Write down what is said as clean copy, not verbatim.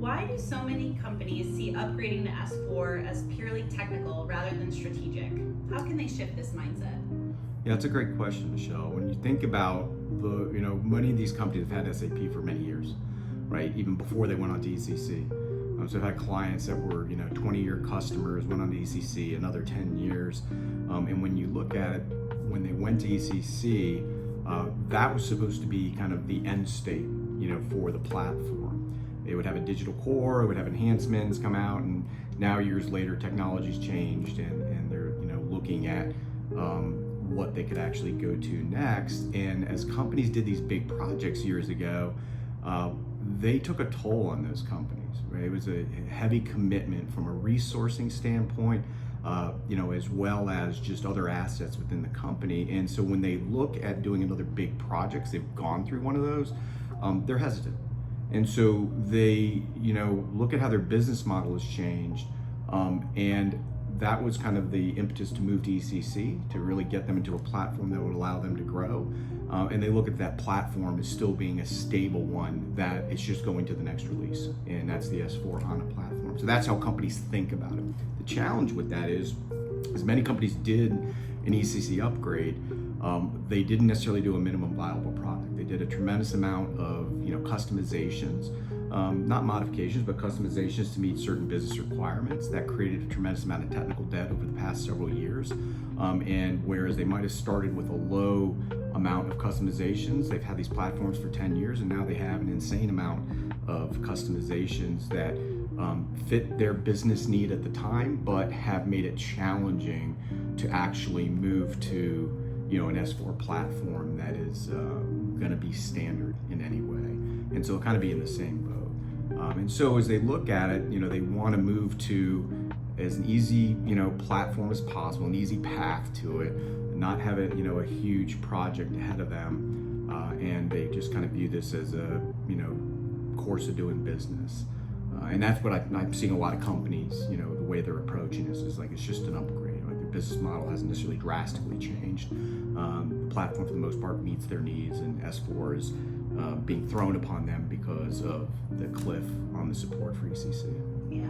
Why do so many companies see upgrading to S4 as purely technical rather than strategic? How can they shift this mindset? Yeah, that's a great question, Michelle. When you think about many of these companies have had SAP for many years, right? Even before they went on to ECC. So I've had clients that were, 20-year customers, went on to ECC, another 10 years. And when you look at it, when they went to ECC, that was supposed to be kind of the end state, for the platform. They would have a digital core, it would have enhancements come out, and now years later, technology's changed, and they're, looking at what they could actually go to next. And as companies did these big projects years ago, they took a toll on those companies, right? It was a heavy commitment from a resourcing standpoint, as well as just other assets within the company. And so when they look at doing another big projects, they've gone through one of those, they're hesitant. And so they, look at how their business model has changed, and that was kind of the impetus to move to ECC, to really get them into a platform that would allow them to grow. And they look at that platform as still being a stable one, that it's just going to the next release, and that's the S/4HANA platform. So that's how companies think about it. The challenge with that is, as many companies did an ECC upgrade, they didn't necessarily do a minimum viable product. They did a tremendous amount of customizations, not modifications, but customizations to meet certain business requirements. That created a tremendous amount of technical debt over the past several years. And whereas they might have started with a low amount of customizations, they've had these platforms for 10 years, and now they have an insane amount of customizations that fit their business need at the time, but have made it challenging to actually move to an S4 platform that is going to be standard in any way. And so it'll kind of be in the same boat. And so as they look at it, they want to move to as an easy, platform as possible, an easy path to it, and not have it, a huge project ahead of them. And they just kind of view this as a, course of doing business. And that's what I'm seeing a lot of companies, the way they're approaching this is like, it's just an upgrade. Like, their business model hasn't necessarily drastically changed. The platform for the most part meets their needs, and S4 is being thrown upon them because of the cliff on the support for ECC. Yeah.